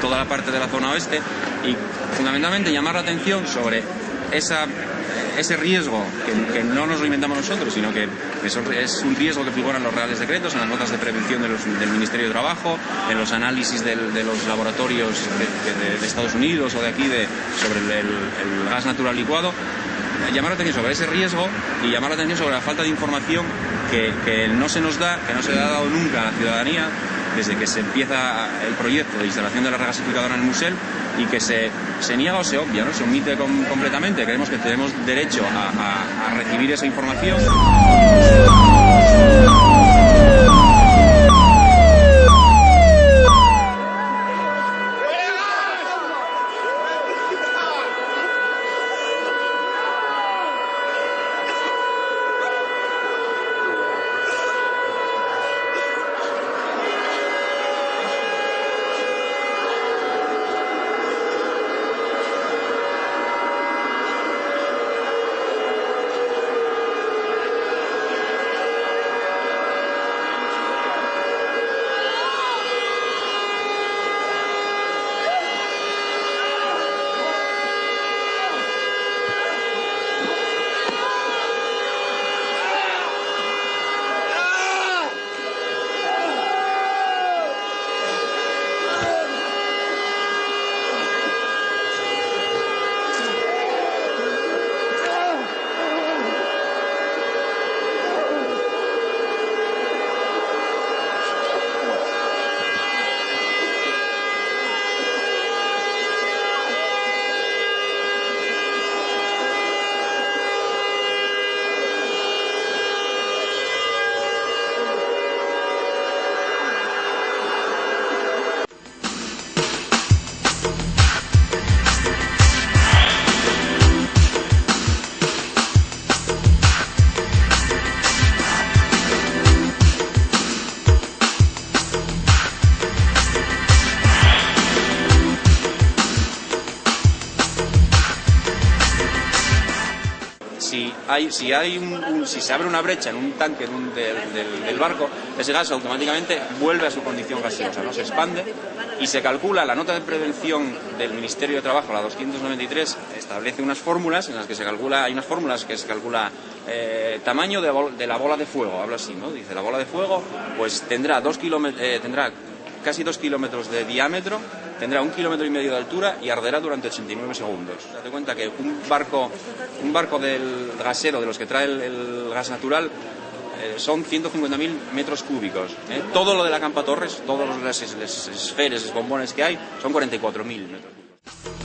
toda la parte de la zona oeste, y fundamentalmente llamar la atención sobre ese riesgo que no nos lo inventamos nosotros, sino que es un riesgo que figura en los reales decretos, en las notas de prevención del Ministerio de Trabajo, en los análisis de los laboratorios de Estados Unidos o de aquí sobre el gas natural licuado. Llamar la atención sobre ese riesgo y llamar la atención sobre la falta de información que no se nos da, que no se le ha dado nunca a la ciudadanía desde que se empieza el proyecto de instalación de la regasificadora en el Musel, y que se niega o se obvia, ¿no? Se omite completamente. Creemos que tenemos derecho a recibir esa información. Si se abre una brecha en un tanque del barco, ese gas automáticamente vuelve a su condición gaseosa, ¿no? Se expande, y se calcula, la nota de prevención del Ministerio de Trabajo, la 293, establece unas fórmulas en las que se calcula, tamaño de la bola de fuego, habla así, ¿no? Dice, la bola de fuego pues tendrá casi 2 kilómetros de diámetro, tendrá 1,5 kilómetros de altura y arderá durante 89 segundos. Date cuenta que un barco del gasero, de los que trae el gas natural, son 150.000 metros cúbicos. Todo lo de la Campa Torres, todos los esferes, bombones que hay, son 44.000 metros cúbicos.